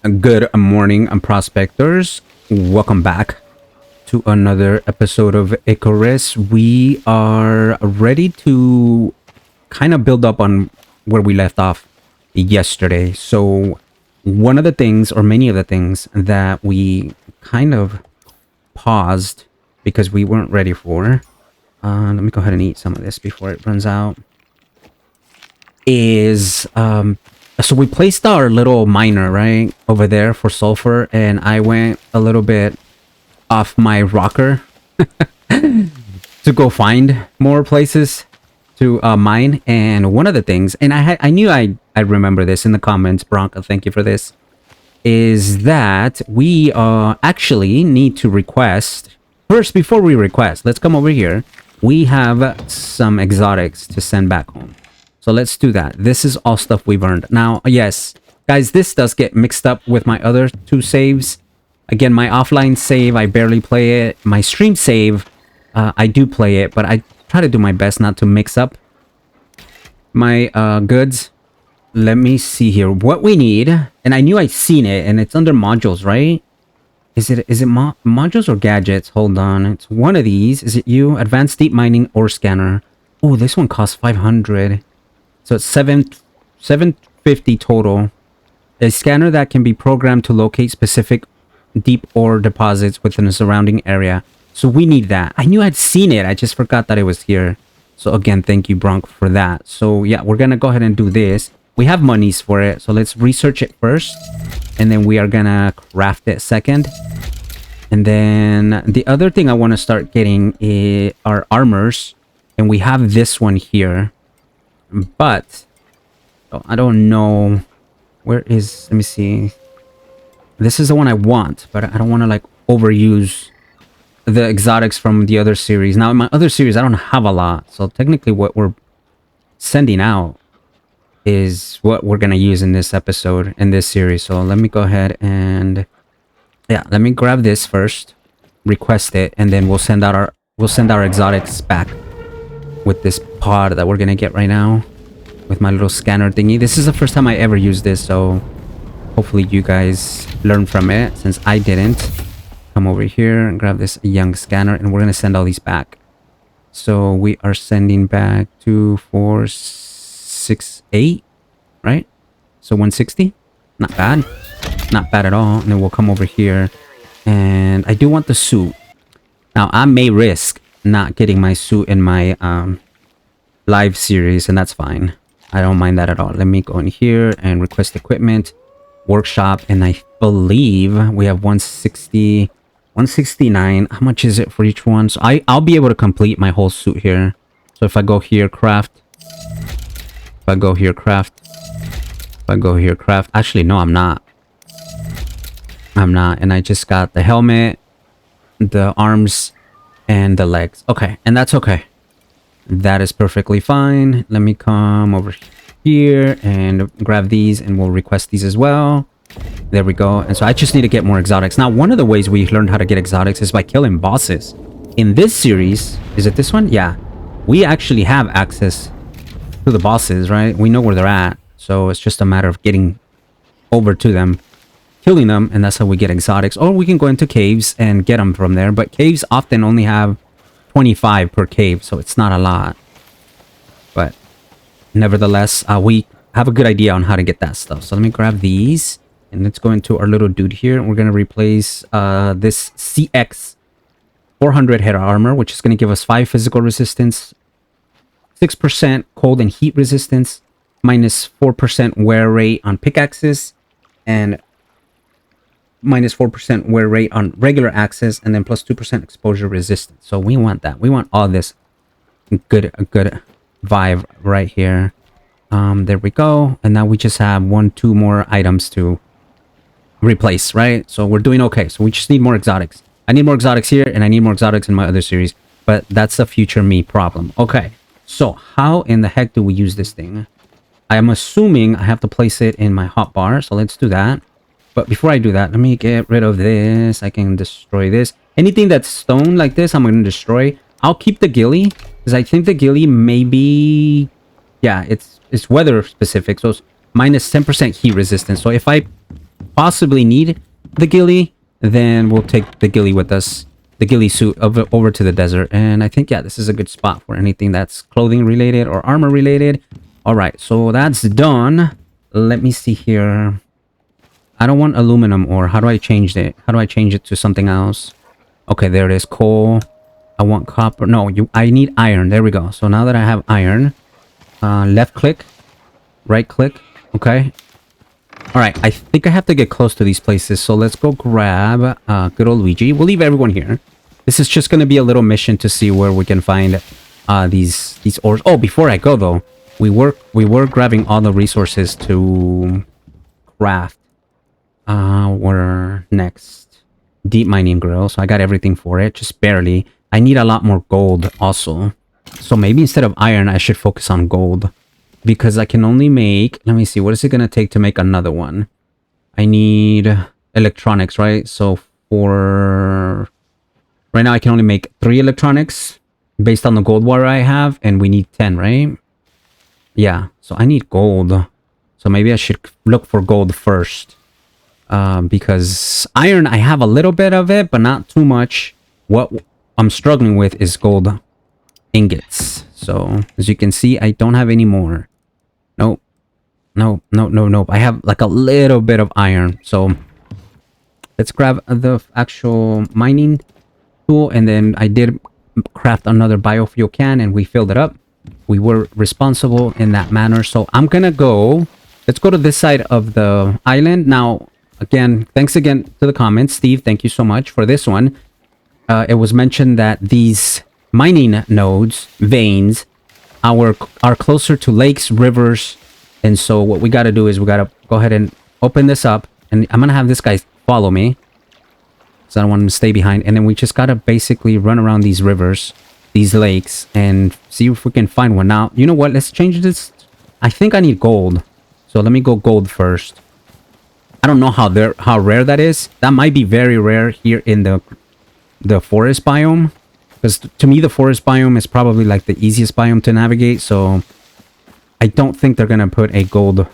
Good morning, prospectors. Welcome back to another episode of Icarus. We are ready to kind of build up on where we left off yesterday. So, one of the things, or many of the things, that we kind of paused because we weren't ready for. Let me go ahead and eat some of this before it runs out. So we placed our little miner right over there for sulfur, and I went a little bit off my rocker to go find more places to mine. And one of the things, and I knew I remember this in the comments, Bronco, thank you for this, is that we actually need to request first. Before we request, let's come over here. We have some exotics to send back home. So let's do that. This is all stuff we've earned. Now, yes, guys, this does get mixed up with my other two saves. Again, my offline save, I barely play it. My stream save, I do play it, but I try to do my best not to mix up my goods. Let me see here what we need. And I knew I'd seen it, and it's under modules, right? Is it modules or gadgets? Hold on. It's one of these. Is it you? Advanced deep mining ore scanner. Oh, this one costs 500. So it's 750 total. A scanner that can be programmed to locate specific deep ore deposits within the surrounding area. So we need that. I knew I'd seen it. I just forgot that it was here. So again, thank you, Bronk, for that. So yeah, we're going to go ahead and do this. We have monies for it. So let's research it first. And then we are going to craft it second. And then the other thing I want to start getting are armors. And we have this one here. But I don't know where is. Let me see. This is the one I want, but I don't want to like overuse the exotics from the other series. Now in my other series I don't have a lot, so technically what we're sending out is what we're gonna use in this episode, in this series. So let me go ahead and let me grab this first, request it, and then we'll send our exotics back with this pod that we're gonna get right now with my little scanner thingy. This is the first time I ever used this, so hopefully you guys learn from it, since I didn't. Come over here and grab this young scanner, and we're gonna send all these back. So we are sending back 2468, right? So 160, not bad, not bad at all. And then we'll come over here, and I do want the suit. Now I may risk not getting my suit in my live series, and that's fine. I don't mind that at all. Let me go in here and request equipment, workshop, and I believe we have 160, 169. How much is it for each one? So I'll be able to complete my whole suit here. So if I go here, craft. If I go here, craft. If I go here, craft. Actually, no, I'm not. I'm not. And I just got the helmet, the arms, and the legs. Okay, and that's okay. That is perfectly fine. Let me come over here and grab these, and we'll request these as well. There we go. And so I just need to get more exotics. Now, one of the ways we learned how to get exotics is by killing bosses. In this series, is it this one? Yeah. We actually have access to the bosses, right? We know where they're at. So it's just a matter of getting over to them, killing them, and that's how we get exotics. Or we can go into caves and get them from there. But caves often only have 25 per cave, so it's not a lot. But nevertheless, we have a good idea on how to get that stuff. So let me grab these, and let's go into our little dude here. We're going to replace this CX 400 head armor, which is going to give us 5 physical resistance, 6% cold and heat resistance, minus 4% wear rate on pickaxes, and minus 4% wear rate on regular axes, and then plus 2% exposure resistance. So we want that. We want all this good vibe right here. There we go. And now we just have 2 more items to replace, right? So we're doing okay. So we just need more exotics. I need more exotics here, and I need more exotics in my other series, but that's a future me problem. Okay, so how in the heck do we use this thing? I am assuming I have to place it in my hotbar, so let's do that. But before I do that, let me get rid of this. I can destroy this. Anything that's stone like this, I'm going to destroy. I'll keep the ghillie, because I think the ghillie may be... Yeah, it's weather specific, so it's minus 10% heat resistance. So if I possibly need the ghillie, then we'll take the ghillie with us. The ghillie suit over to the desert. And I think, yeah, this is a good spot for anything that's clothing related or armor related. All right, so that's done. Let me see here. I don't want aluminum ore. How do I change it? How do I change it to something else? Okay, there it is. Coal. I want copper. No, I need iron. There we go. So now that I have iron, left click, right click. Okay. All right. I think I have to get close to these places. So let's go grab good old Luigi. We'll leave everyone here. This is just going to be a little mission to see where we can find these ores. Oh, before I go though, we were grabbing all the resources to craft. We're next. Deep mining grill. So I got everything for it. Just barely. I need a lot more gold also. So maybe instead of iron, I should focus on gold. Because I can only make... Let me see. What is it going to take to make another one? I need electronics, right? So for... Right now, I can only make 3 electronics. Based on the gold wire I have. And we need 10, right? Yeah. So I need gold. So maybe I should look for gold first. Because iron, I have a little bit of it, but not too much. What I'm struggling with is gold ingots. So, as you can see, I don't have any more. Nope. Nope. I have like a little bit of iron. So, let's grab the actual mining tool. And then I did craft another biofuel can and we filled it up. We were responsible in that manner. So, I'm gonna go... Let's go to this side of the island. Now... Again, thanks again to the comments. Steve, thank you so much for this one. It was mentioned that these mining nodes, veins, are closer to lakes, rivers. And so what we got to do is we got to go ahead and open this up. And I'm going to have this guy follow me. Because I don't want him to stay behind. And then we just got to basically run around these rivers, these lakes, and see if we can find one. Now, you know what? Let's change this. I think I need gold. So let me go gold first. I don't know how rare that is. That might be very rare here in the forest biome. Because to me, the forest biome is probably like the easiest biome to navigate. So I don't think they're going to put a gold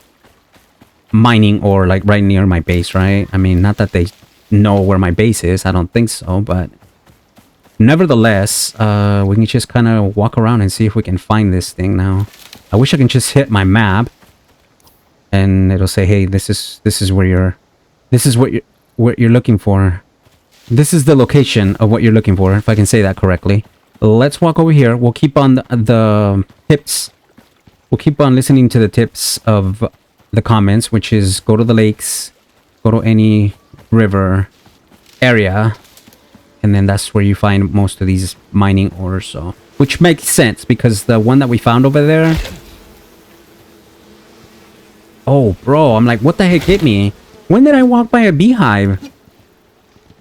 mining ore like right near my base, right? I mean, not that they know where my base is. I don't think so. But nevertheless, we can just kind of walk around and see if we can find this thing now. I wish I can just hit my map. And it'll say, hey, this is what you're looking for. This is the location of what you're looking for, if I can say that correctly. Let's walk over here. We'll keep on the tips. We'll keep on listening to the tips of the comments, which is go to the lakes, go to any river area, and then that's where you find most of these mining ores. So, which makes sense because the one that we found over there. Oh, bro, I'm like, what the heck hit me? When did I walk by a beehive?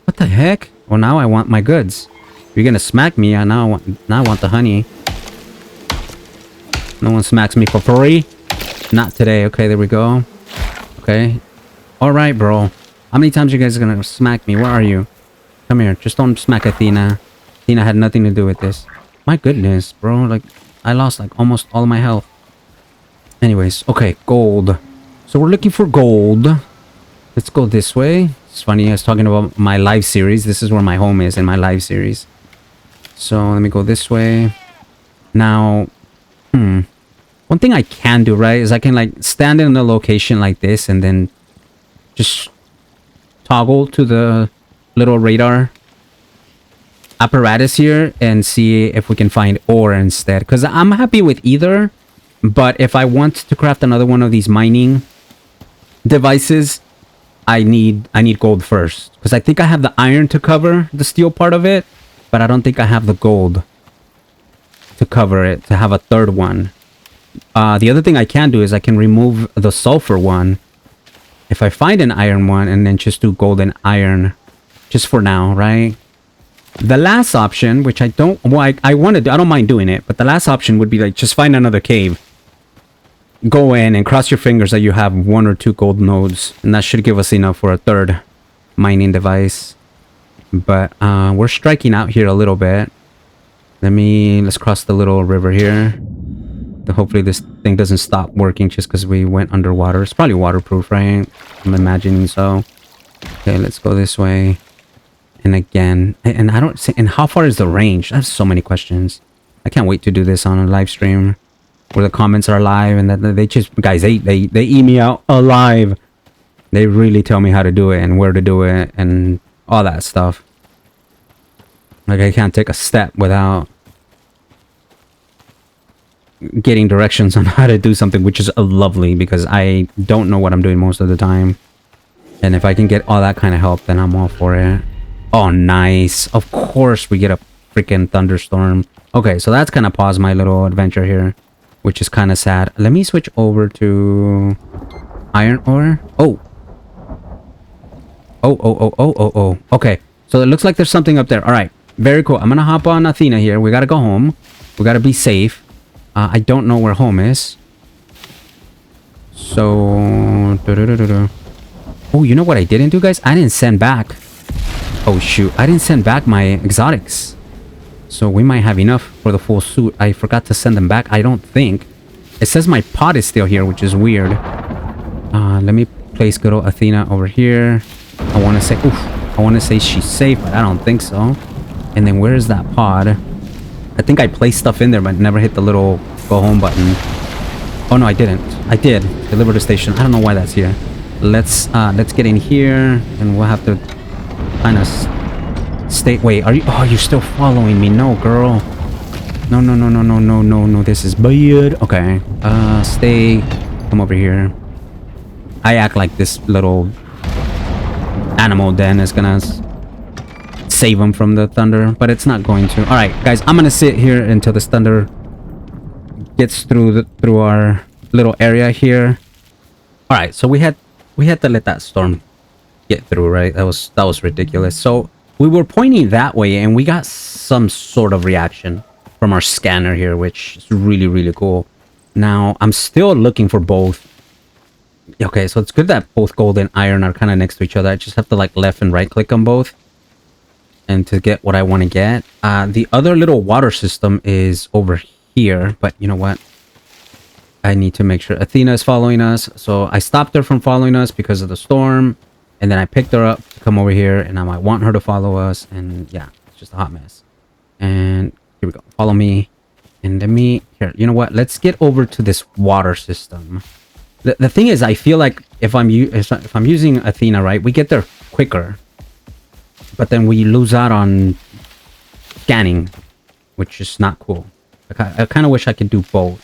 What the heck? Well, now I want my goods. You're gonna smack me. Now I want the honey. No one smacks me for free. Not today. Okay, there we go. Okay. All right, bro. How many times you guys are gonna smack me? Where are you? Come here. Just don't smack Athena. Athena had nothing to do with this. My goodness, bro. Like, I lost like almost all my health. Anyways, okay, gold. So we're looking for gold. Let's go this way. It's funny, I was talking about my live series. This is where my home is in my live series. So let me go this way. Now, one thing I can do, right, is I can like stand in a location like this and then just toggle to the little radar apparatus here and see if we can find ore instead. Because I'm happy with either. But if I want to craft another one of these mining devices, I need gold first. Because I think I have the iron to cover the steel part of it. But I don't think I have the gold to cover it, to have a third one. The other thing I can do is I can remove the sulfur one. If I find an iron one and then just do gold and iron. Just for now, right? The last option, which I don't... Well, I want to do... I don't mind doing it. But the last option would be like, just find another cave. Go in and cross your fingers that you have 1 or 2 gold nodes. And that should give us enough for a third mining device. But we're striking out here a little bit. Let's cross the little river here. Hopefully this thing doesn't stop working just because we went underwater. It's probably waterproof, right? I'm imagining so. Okay, let's go this way. And again, and I don't say, and how far is the range? I have so many questions. I can't wait to do this on a live stream where the comments are live and that they just, guys, they eat me out alive. They really tell me how to do it and where to do it and all that stuff. Like, I can't take a step without getting directions on how to do something, which is lovely because I don't know what I'm doing most of the time. And if I can get all that kind of help, then I'm all for it. Oh, nice. Of course we get a freaking thunderstorm. Okay, so that's gonna pause my little adventure here, which is kind of sad. Let me switch over to iron ore. Oh. Oh. Okay, so it looks like there's something up there. All right, very cool. I'm gonna hop on Athena here. We gotta go home. We gotta be safe. I don't know where home is. So... Oh, you know what I didn't do, guys? I didn't send back... Oh, shoot. I didn't send back my exotics. So we might have enough for the full suit. I forgot to send them back. I don't think. It says my pot is still here, which is weird. Let me place good old Athena over here. I want to say... Oof. I want to say she's safe, but I don't think so. And then where is that pod? I think I placed stuff in there, but never hit the little go home button. Oh, no, I didn't. I did. Deliver to station. I don't know why that's here. Let's get in here, and we'll have to kind of stay... Wait, are you... Oh, you're still following me. No, girl. No. This is bad. Okay. Stay. Come over here. I act like this little animal den is gonna save him from the thunder, but it's not going to. All right, guys, I'm gonna sit here until this thunder gets through our little area here. All right, so we had to let that storm get through, right? That was ridiculous. So we were pointing that way, and we got some sort of reaction from our scanner here, which is really, really cool. Now I'm still looking for both. Okay, so it's good that both gold and iron are kind of next to each other. I just have to like left and right click on both and to get what I want to get. The other little water system is over here, but you know what? I need to make sure Athena is following us. So I stopped her from following us because of the storm, and then I picked her up to come over here, and now I want her to follow us, and yeah, it's just a hot mess. And here we go. Follow me. And let me... Here, you know what? Let's get over to this water system. The thing is, I feel like if I'm using Athena, right, we get there quicker. But then we lose out on scanning, which is not cool. I kind of wish I could do both.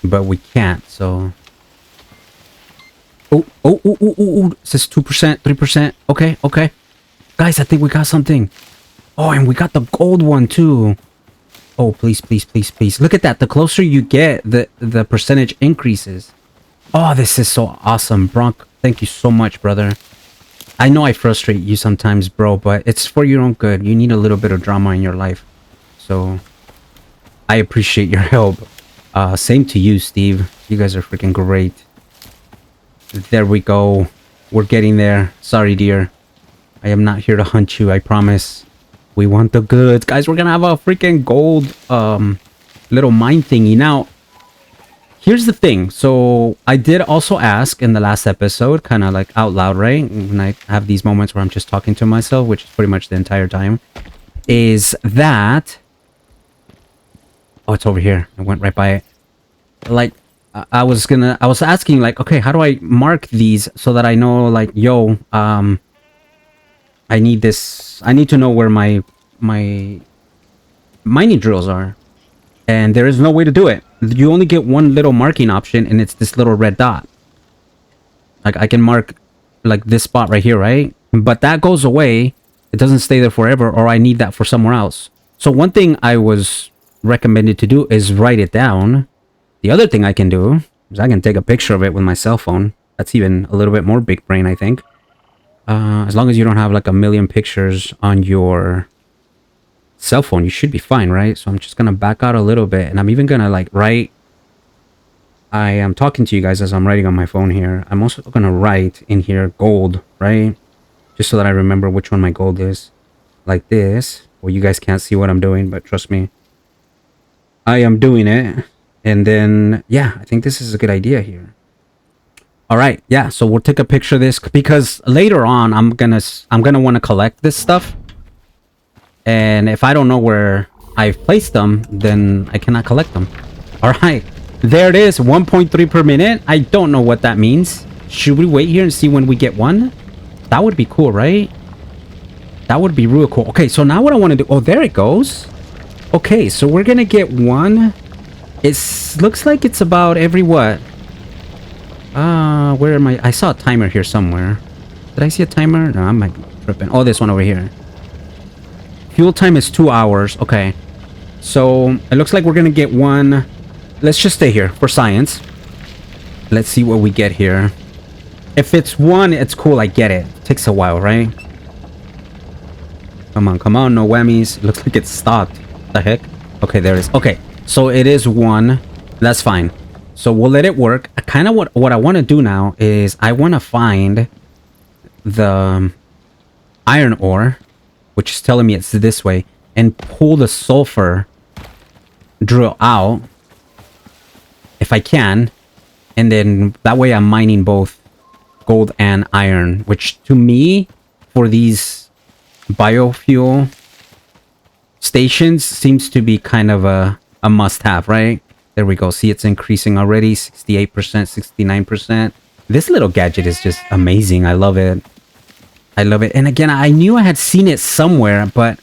But we can't, so... Oh. It says 2%, 3%. Okay. Guys, I think we got something. Oh, and we got the gold one, too. Oh, please. Look at that. The closer you get, the percentage increases. Oh, this is so awesome. Bronk, thank you so much, brother. I know I frustrate you sometimes, bro, but it's for your own good. You need a little bit of drama in your life. So, I appreciate your help. Same to you, Steve. You guys are freaking great. There we go. We're getting there. Sorry, dear. I am not here to hunt you, I promise. We want the goods. Guys, we're gonna have a freaking gold little mine thingy. Now, here's the thing. So, I did also ask in the last episode, kind of like out loud, right? When I have these moments where I'm just talking to myself, which is pretty much the entire time, is that... Oh, it's over here. I went right by it. Like, I was asking, like, okay, how do I mark these so that I know, like, yo, I need this. I need to know where my mining drills are. And there is no way to do it. You only get one little marking option, and it's this little red dot. Like, I can mark, like, this spot right here, right? But that goes away. It doesn't stay there forever, or I need that for somewhere else. So one thing I was recommended to do is write it down. The other thing I can do is I can take a picture of it with my cell phone. That's even a little bit more big brain, I think. As long as you don't have like a million pictures on your cell phone, you should be fine, right? So I'm just gonna back out a little bit, and I'm even gonna like write... I am talking to you guys as I'm writing on my phone here. I'm also gonna write in here gold, right? Just so that I remember which one my gold is. Like this. Well, you guys can't see what I'm doing, but trust me. I am doing it. And then, yeah, I think this is a good idea here. All right, yeah, so we'll take a picture of this because later on I'm gonna want to collect this stuff. And if I don't know where I've placed them, then I cannot collect them. All right, there it is, 1.3 per minute. I don't know what that means. Should we wait here and see when we get one? That would be cool, right? That would be real cool. Okay, so now what I want to do... Oh, there it goes. Okay, so we're gonna get one. It looks like it's about every what? Where am I? I saw a timer here somewhere. Did I see a timer? No, I might be tripping. Oh, this one over here. Fuel time is 2 hours. Okay. So, it looks like we're gonna get one. Let's just stay here for science. Let's see what we get here. If it's one, it's cool. I get it. It takes a while, right? Come on, come on. No whammies. It looks like it's stopped. The heck? Okay, there it is. Okay. So, it is one. That's fine. So we'll let it work. Kind of what I want to do now is I want to find the iron ore, which is telling me it's this way, and pull the sulfur drill out if I can. And then that way I'm mining both gold and iron, which to me, for these biofuel stations, seems to be kind of a must-have, right? There we go. See, it's increasing already. 68%, 69%. This little gadget is just amazing. I love it. I love it. And again, I knew I had seen it somewhere, but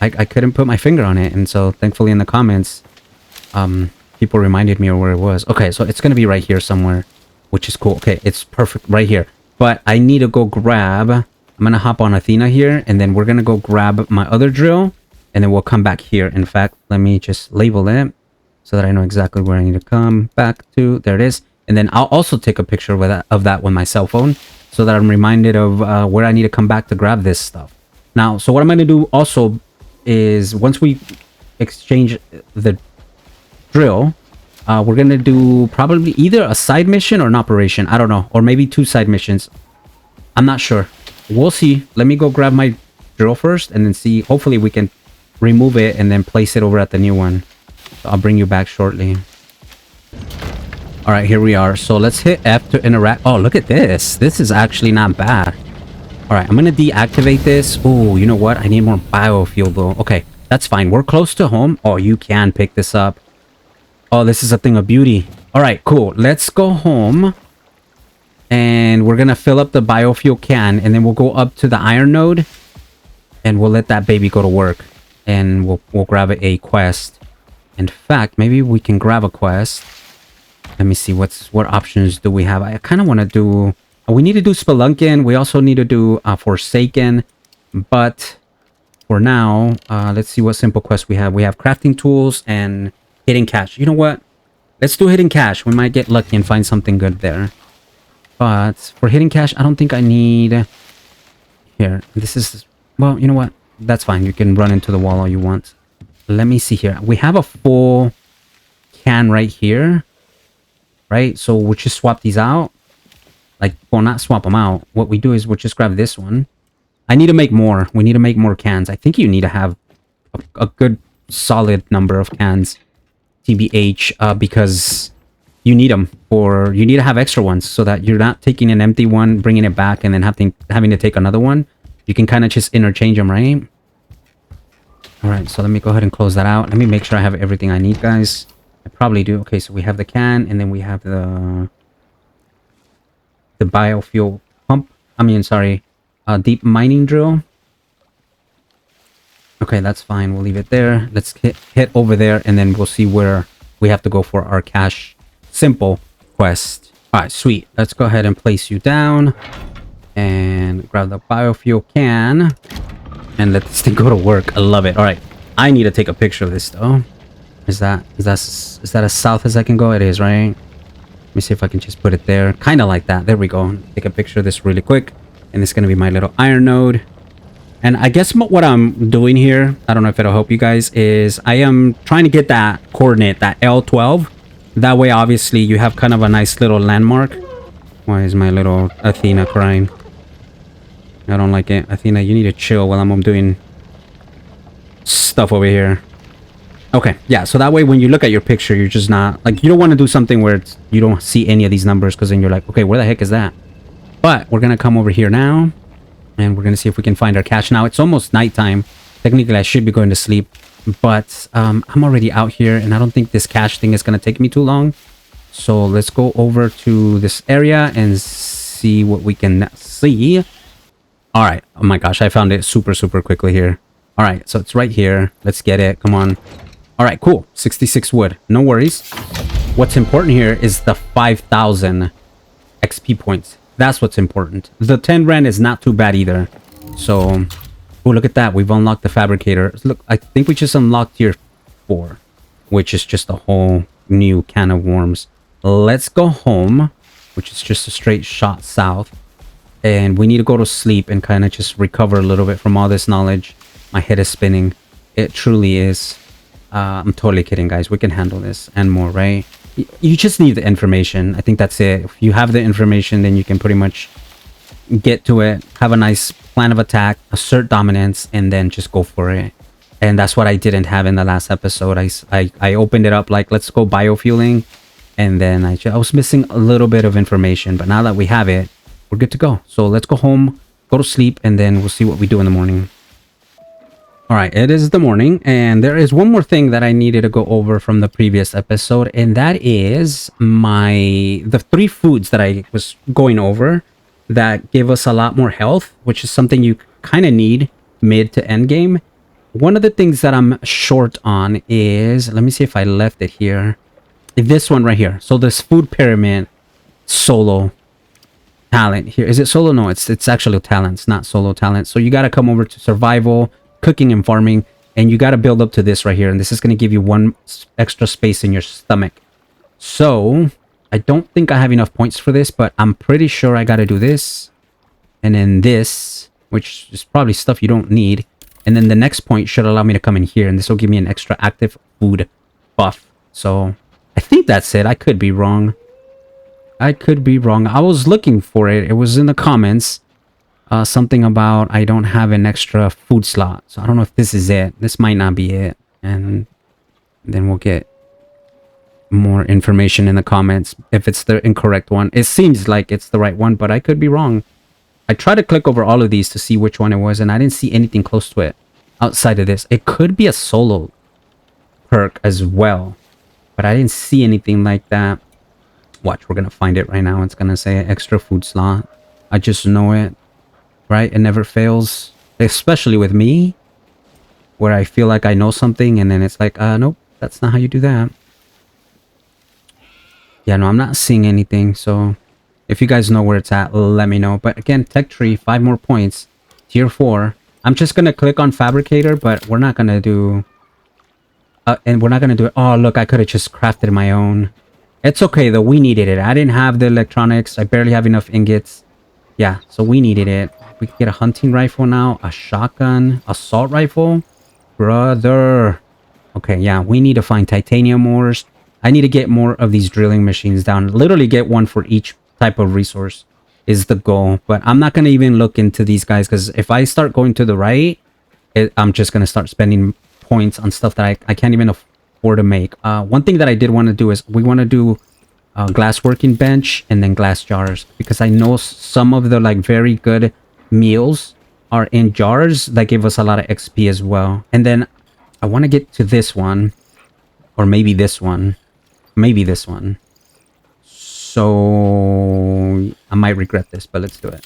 I couldn't put my finger on it. And so thankfully in the comments, people reminded me of where it was. Okay, so it's going to be right here somewhere, which is cool. Okay, it's perfect right here. But I need to go grab... I'm going to hop on Athena here, and then we're going to go grab my other drill, and then we'll come back here. In fact, let me just label it, so that I know exactly where I need to come back to. There it is. And then I'll also take a picture of that with my cell phone so that I'm reminded of where I need to come back to grab this stuff. Now, so what I'm going to do also is once we exchange the drill, we're going to do probably either a side mission or an operation. I don't know. Or maybe 2 side missions. I'm not sure. We'll see. Let me go grab my drill first and then see. Hopefully we can remove it and then place it over at the new one. I'll bring you back shortly. All right, here we are. So let's hit F to interact. Oh, look at this. This is actually not bad. All right, I'm going to deactivate this. Oh, you know what? I need more biofuel though. Okay, that's fine. We're close to home. Oh, you can pick this up. Oh, this is a thing of beauty. All right, cool. Let's go home. And we're going to fill up the biofuel can. And then we'll go up to the iron node. And we'll let that baby go to work. And we'll grab a quest. In fact, maybe we can grab a quest. Let me see what options do we have. I kind of want to do... we need to do Spelunkin. We also need to do Forsaken. But for now, let's see what simple quests we have. We have crafting tools and hidden cache. You know what? Let's do hidden cache. We might get lucky and find something good there. But for hidden cache, I don't think I need... Here, this is... Well, you know what? That's fine. You can run into the wall all you want. Let me see here. We have a full can right here. Right? So we'll just swap these out. Like, well, not swap them out. What we do is we'll just grab this one. I need to make more. We need to make more cans. I think you need to have a good solid number of cans. TBH. Because you need them. Or you need to have extra ones. So that you're not taking an empty one, bringing it back, and then having to take another one. You can kind of just interchange them, right? Alright, so let me go ahead and close that out. Let me make sure I have everything I need, guys. I probably do. Okay, so we have the can, and then we have the biofuel pump. I mean, sorry, deep mining drill. Okay, that's fine. We'll leave it there. Let's hit over there, and then we'll see where we have to go for our cache simple quest. Alright, sweet. Let's go ahead and place you down. And grab the biofuel can. And let this thing go to work. I love it. All right. I need to take a picture of this though. Is that as south as I can go? It is, right? Let me see if I can just put it there. Kind of like that. There we go. Take a picture of this really quick. And it's going to be my little iron node. And I guess what I'm doing here, I don't know if it'll help you guys, is I am trying to get that coordinate, that L12. That way, obviously, you have kind of a nice little landmark. Why is my little Athena crying? I don't like it. Athena, you need to chill while I'm doing stuff over here. Okay, yeah, so that way when you look at your picture, you're just not, like, you don't want to do something where you don't see any of these numbers, because then you're like, okay, where the heck is that? But we're going to come over here now, and we're going to see if we can find our cache. Now, it's almost nighttime. Technically, I should be going to sleep, but I'm already out here, and I don't think this cache thing is going to take me too long. So let's go over to this area and see what we can see. All right. Oh my gosh, I found it super, super quickly here. All right, so it's right here. Let's get it. Come on. All right, cool. 66 wood. No worries. What's important here is the 5,000 XP points. That's what's important. The 10 rand is not too bad either. So, oh, look at that. We've unlocked the fabricator. Look, I think we just unlocked tier 4, which is just a whole new can of worms. Let's go home, which is just a straight shot south. And we need to go to sleep and kind of just recover a little bit from all this knowledge. My head is spinning. It truly is. I'm totally kidding, guys. We can handle this and more, right? You just need the information. I think that's it. If you have the information, then you can pretty much get to it, have a nice plan of attack, assert dominance, and then just go for it. And that's what I didn't have in the last episode. I opened it up like, let's go biofueling. And then I was missing a little bit of information. But now that we have it, we're good to go. So let's go home, go to sleep, and then we'll see what we do in the morning. All right, it is the morning, and there is one more thing that I needed to go over from the previous episode, and that is the 3 foods that I was going over that give us a lot more health, which is something you kind of need mid to end game. One of the things that I'm short on is, let me see if I left it here, this one right here. So this food pyramid solo talent here. Is it solo? No, it's actually talents, not solo talent. So you got to come over to survival, cooking and farming, and you got to build up to this right here, and this is going to give you 1 extra space in your stomach. So I don't think I have enough points for this, but I'm pretty sure I got to do this and then this, which is probably stuff you don't need, and then the next point should allow me to come in here, and this will give me an extra active food buff. So I think that's it. I could be wrong. I was looking for it. It was in the comments. Something about I don't have an extra food slot. So I don't know if this is it. This might not be it. And then we'll get more information in the comments if it's the incorrect one. It seems like it's the right one, but I could be wrong. I tried to click over all of these to see which one it was, and I didn't see anything close to it outside of this. It could be a solo perk as well, but I didn't see anything like that. Watch, we're going to find it right now. It's going to say extra food slot. I just know it. Right? It never fails, especially with me, where I feel like I know something and then it's like, nope, that's not how you do that. Yeah, no, I'm not seeing anything. So if you guys know where it's at, let me know. But again, tech tree, 5 more points, tier 4. I'm just going to click on fabricator, but we're not going to do, and we're not going to do it. Oh, look, I could have just crafted my own. It's okay though. We needed it. I didn't have the electronics. I barely have enough ingots. Yeah, so we needed it. We can get a hunting rifle now, a shotgun, assault rifle. Brother. Okay, yeah, we need to find titanium ores. I need to get more of these drilling machines down. Literally get one for each type of resource is the goal. But I'm not going to even look into these guys, because if I start going to the right, I'm just going to start spending points on stuff that I can't even afford to make. One thing that I did want to do is we want to do glass working bench and then glass jars, because I know some of the like very good meals are in jars that give us a lot of XP as well. And then I want to get to this one, or maybe this one, so I might regret this, but let's do it.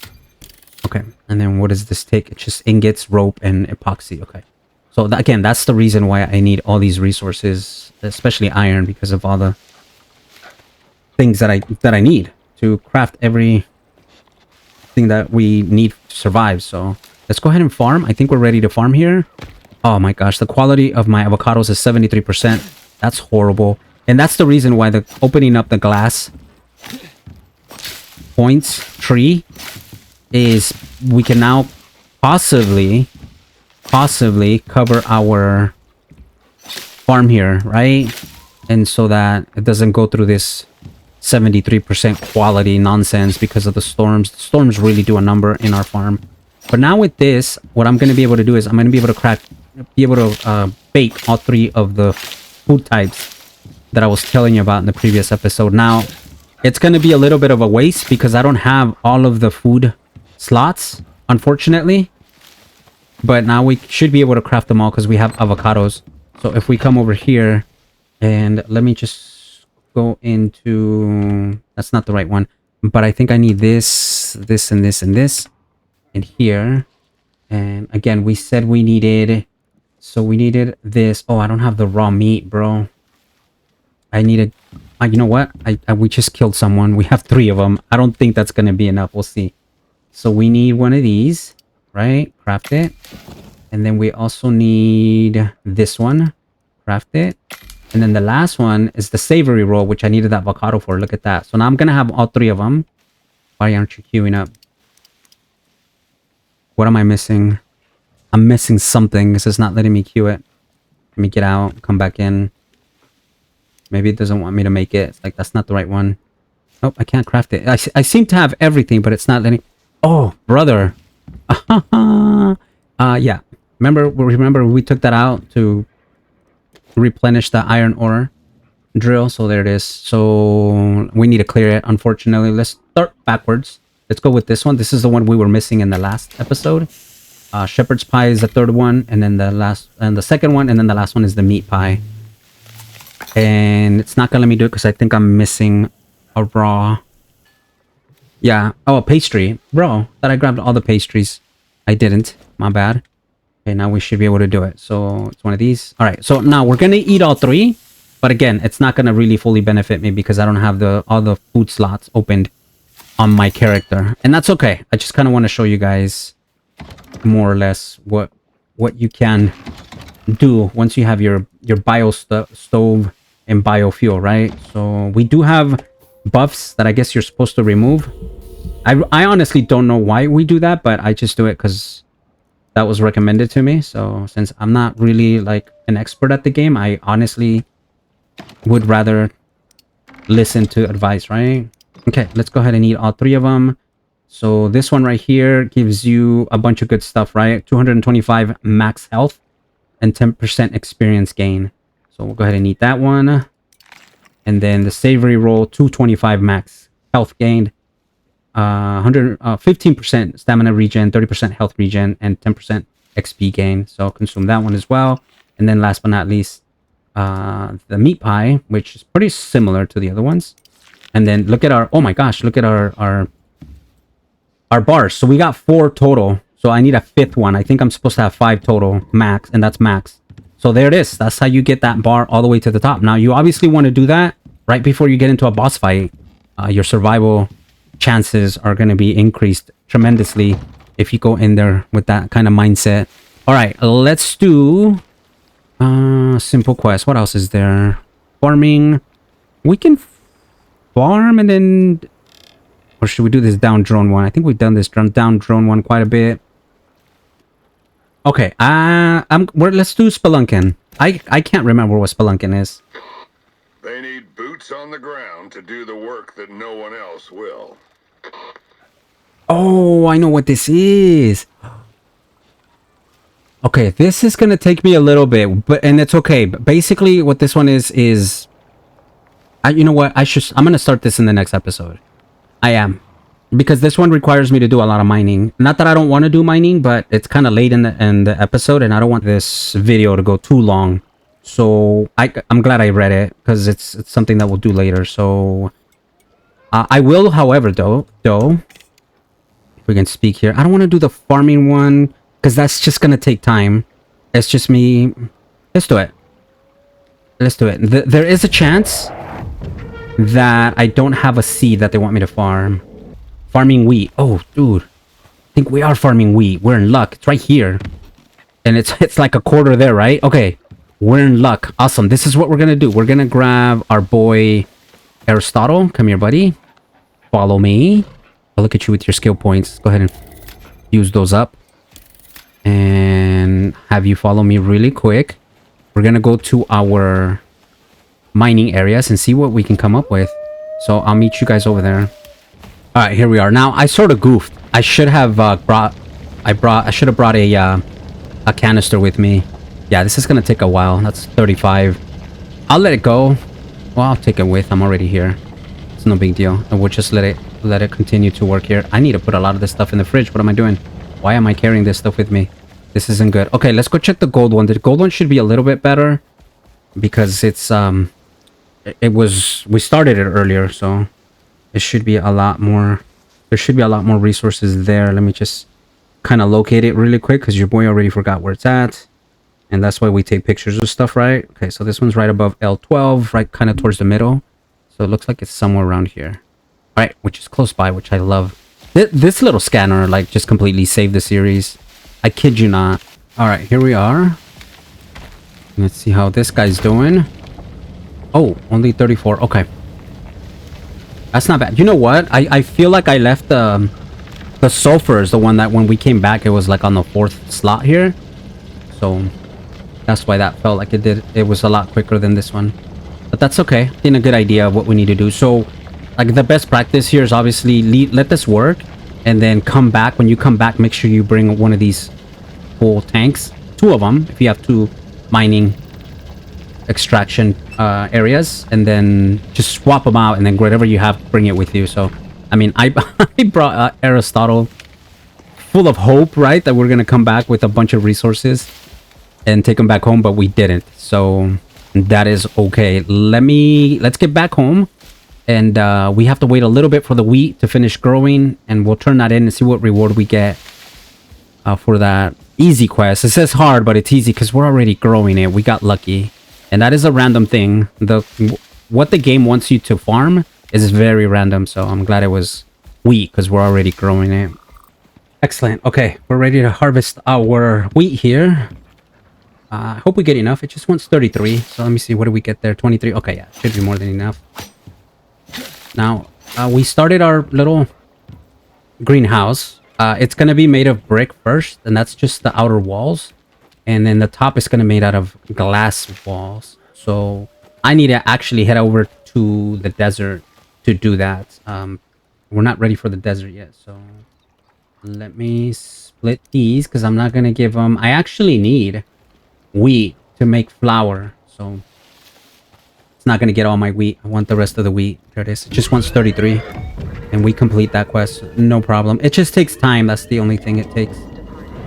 Okay, and then what does this take? It's just ingots, rope, and epoxy. Okay, so again, that's the reason why I need all these resources, especially iron, because of all the things that I need to craft everything that we need to survive. So let's go ahead and farm. I think we're ready to farm here. Oh my gosh, the quality of my avocados is 73%. That's horrible. And that's the reason why the opening up the glass points tree is we can now possibly cover our farm here, right? And so that it doesn't go through this 73% quality nonsense because of the storms. The storms really do a number in our farm. But now with this, what I'm going to be able to do is I'm going to be able to craft be able to bake all 3 of the food types that I was telling you about in the previous episode. Now, it's going to be a little bit of a waste because I don't have all of the food slots, unfortunately. But now we should be able to craft them all because we have avocados. So if we come over here and let me just go into... That's not the right one. But I think I need this, this, and this, and this. And here. And again, we said we needed... So we needed this. Oh, I don't have the raw meat, bro. I needed... you know what? We just killed someone. We have 3 of them. I don't think that's going to be enough. We'll see. So we need one of these. Right? Craft it. And then we also need this one. Craft it. And then the last one is the savory roll, which I needed that avocado for. Look at that. So now I'm going to have all 3 of them. Why aren't you queuing up? What am I missing? I'm missing something. This is not letting me queue it. Let me get out. Come back in. Maybe it doesn't want me to make it. It's like, that's not the right one. Oh, I can't craft it. I seem to have everything, but it's not letting... Oh, brother. Yeah. Remember we took that out to replenish the iron ore drill. So there it is. So we need to clear it. Unfortunately, let's start backwards. Let's go with this one. This is the one we were missing in the last episode. Shepherd's pie is the 3rd one, and then the 2nd one, and then the last one is the meat pie. And it's not gonna let me do it because I think I'm missing a raw. Yeah. Oh, a pastry. Bro, that I grabbed all the pastries. I didn't. My bad. Okay, now we should be able to do it. So it's one of these. All right. So now we're gonna eat all 3, but again, it's not gonna really fully benefit me because I don't have all the food slots opened on my character, and that's okay. I just kind of want to show you guys more or less what you can do once you have your bio stove and biofuel, right? So we do have buffs that I guess you're supposed to remove. I honestly don't know why we do that, but I just do it because that was recommended to me. So since I'm not really like an expert at the game, I honestly would rather listen to advice, right? Okay, let's go ahead and eat all 3 of them. So this one right here gives you a bunch of good stuff, right? 225 max health and 10% experience gain. So we'll go ahead and eat that one. And then the savory roll, 225 max health gained, 15% stamina regen, 30% health regen, and 10% XP gain. So consume that one as well. And then last but not least, the meat pie, which is pretty similar to the other ones. And then look at our, oh my gosh, look at our bars. So we got 4 total. So I need a 5th one. I think I'm supposed to have 5 total max, and that's max. So there it is. That's how you get that bar all the way to the top. Now, you obviously want to do that right before you get into a boss fight. Your survival chances are going to be increased tremendously if you go in there with that kind of mindset. All right, let's do simple quest. What else is there? Farming. We can farm and then... Or should we do this down drone one? I think we've done this down drone one quite a bit. Okay, let's do Spelunking. I can't remember what Spelunking is. They need boots on the ground to do the work that no one else will. Oh, I know what this is. Okay, this is gonna take me a little bit, and it's okay. But basically, what this one is you know what? I'm gonna start this in the next episode. I am. Because this one requires me to do a lot of mining. Not that I don't want to do mining, but it's kind of late in the episode, and I don't want this video to go too long. So I'm glad I read it, because it's something that we'll do later. So I will, however, though, if we can speak here, I don't want to do the farming one, because that's just going to take time. It's just me. Let's do it. Let's do it. There is a chance that I don't have a seed that they want me to farm. Farming wheat. Oh, dude. I think we are farming wheat. We're in luck. It's right here. And it's like a quarter there, right? Okay. We're in luck. Awesome. This is what we're going to do. We're going to grab our boy Aristotle. Come here, buddy. Follow me. I'll look at you with your skill points. Go ahead and use those up. And have you follow me really quick. We're going to go to our mining areas and see what we can come up with. So I'll meet you guys over there. All right, here we are. Now I sort of goofed. I should have brought a canister with me. Yeah, this is gonna take a while. That's 35. I'll let it go. Well, I'll take it with. I'm already here. It's no big deal. And we'll just let it continue to work here. I need to put a lot of this stuff in the fridge. What am I doing? Why am I carrying this stuff with me? This isn't good. Okay, let's go check the gold one. The gold one should be a little bit better because it's we started it earlier, so it should be a lot more. There should be a lot more resources there. Let me just kind of locate it really quick because your boy already forgot where it's at. And that's why we take pictures of stuff, right? Okay, so this one's right above L12, right kind of towards the middle. So it looks like it's somewhere around here. All right, which is close by, which I love. This little scanner, like, just completely saved the series. I kid you not. All right, here we are. Let's see how this guy's doing. Oh, only 34. Okay. That's not bad. You know what? I feel like I left the sulfur is the one that when we came back, it was like on the 4th slot here. So that's why that felt like it did. It was a lot quicker than this one. But that's okay. Getting a good idea of what we need to do. So, like, the best practice here is obviously let this work. And then come back. When you come back, make sure you bring one of these full tanks. 2 of them, if you have 2 mining extraction areas. And then just swap them out. And then whatever you have, bring it with you. So, I mean, I brought Aristotle full of hope, right? That we're going to come back with a bunch of resources. And take them back home, but we didn't. So that is okay. Let's get back home. And we have to wait a little bit for the wheat to finish growing. And we'll turn that in and see what reward we get for that easy quest. It says hard, but it's easy because we're already growing it. We got lucky. And that is a random thing. What the game wants you to farm is very random. So I'm glad it was wheat because we're already growing it. Excellent. Okay, we're ready to harvest our wheat here. I hope we get enough. It just wants 33. So let me see. What do we get there? 23. Okay, yeah. Should be more than enough. Now, we started our little greenhouse. It's going to be made of brick first. And that's just the outer walls. And then the top is going to be made out of glass walls. So I need to actually head over to the desert to do that. We're not ready for the desert yet. So let me split these because I'm not going to give them... I actually need... wheat to make flour, so it's not gonna get all my wheat. I want the rest of the wheat. There it is. It just wants 33 and we complete that quest, no problem. It just takes time. That's the only thing it takes.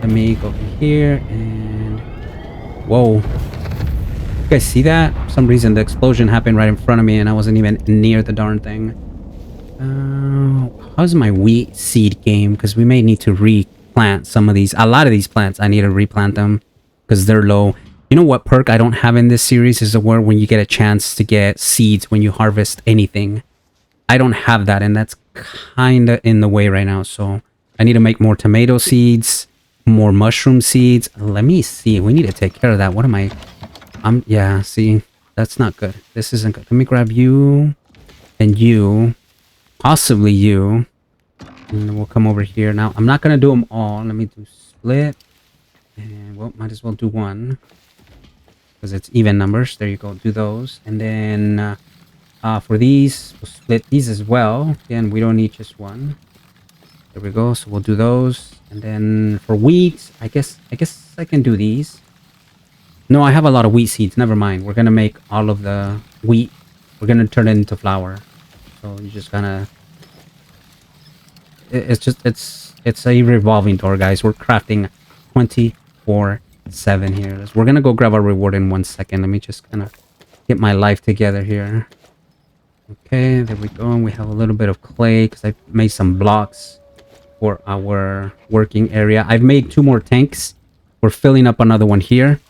Let me go over here and whoa, you guys see that? For some reason the explosion happened right in front of me and I wasn't even near the darn thing. How's my wheat seed game? Because we may need to replant some of these. A lot of these plants I need to replant them because they're low. You know what perk I don't have in this series is where when you get a chance to get seeds when you harvest anything. I don't have that, and that's kind of in the way right now. So I need to make more tomato seeds, more mushroom seeds. Let me see. We need to take care of that. What am I? Yeah, see, that's not good. This isn't good. Let me grab you and you, possibly you, and then we'll come over here. Now, I'm not going to do them all. Let me do split. And, well, might as well do one. Because it's even numbers. There you go. Do those. And then for these, we'll split these as well. Again, we don't need just one. There we go. So we'll do those. And then for wheat, I guess I can do these. No, I have a lot of wheat seeds. Never mind. We're going to make all of the wheat. We're going to turn it into flour. So you just kind of... It's a revolving door, guys. We're crafting 24/7 here. We're gonna go grab our reward in 1 second. Let me just kind of get my life together here. Okay, there we go. And we have a little bit of clay because I made some blocks for our working area. I've made 2 more tanks. We're filling up another one here.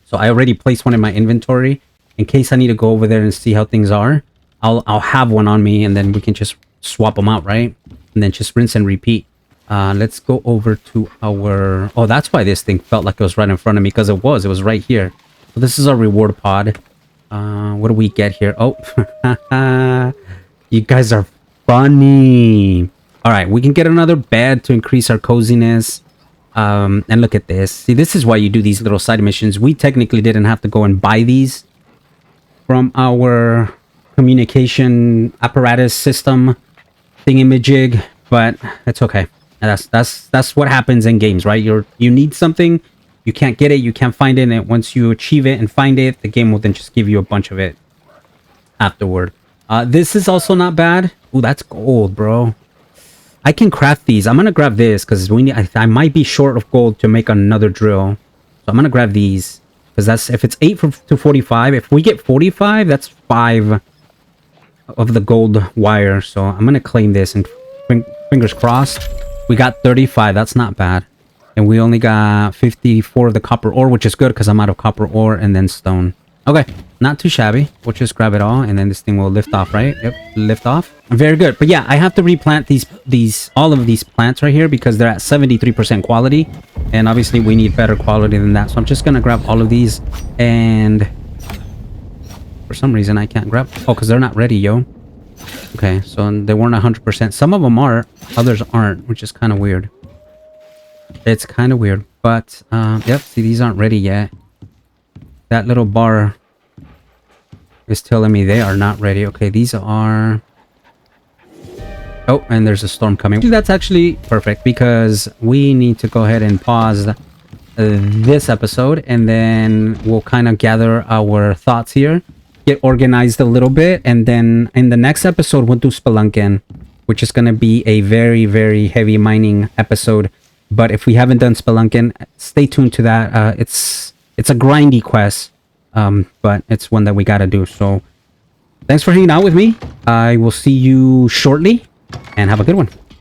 So I already placed one in my inventory in case I need to go over there and see how things are. I'll have one on me and then we can just swap them out, right? And then just rinse and repeat. Let's go over to our... Oh, that's why this thing felt like it was right in front of me, because it was right here. So this is our reward pod. What do we get here? Oh, you guys are funny. All right, we can get another bed to increase our coziness. And look at this. See, this is why you do these little side missions. We technically didn't have to go and buy these from our communication apparatus system thingamajig, but it's okay. And that's what happens in games, right? You need something, you can't get it, you can't find it, and once you achieve it and find it, the game will then just give you a bunch of it afterward. This is also not bad. Ooh, that's gold, bro. I can craft these. I'm gonna grab this because we need. I might be short of gold to make another drill, so I'm gonna grab these because that's if it's 8 to 45. If we get 45, that's 5 of the gold wire. So I'm gonna claim this and fingers crossed. We got 35. That's not bad, and we only got 54 of the copper ore, which is good because I'm out of copper ore and then stone. Okay, not too shabby. We'll just grab it all, and then this thing will lift off, right? Yep, lift off. Very good. But yeah, I have to replant all of these plants right here because they're at 73% quality, and obviously we need better quality than that. So I'm just gonna grab all of these, and for some reason I can't grab. Oh, because they're not ready, yo. Okay, so they weren't 100%. Some of them are, others aren't, which is kind of weird. It's kind of weird, but yep. See, these aren't ready yet. That little bar is telling me they are not ready. Okay, these are... Oh, and there's a storm coming. That's actually perfect because we need to go ahead and pause this episode, and then we'll kind of gather our thoughts here, get organized a little bit, and then in the next episode we'll do Spelunking, which is going to be a very, very heavy mining episode. But if we haven't done Spelunking, stay tuned to that. It's a grindy quest, but it's one that we gotta do. So thanks for hanging out with me. I will see you shortly, and have a good one.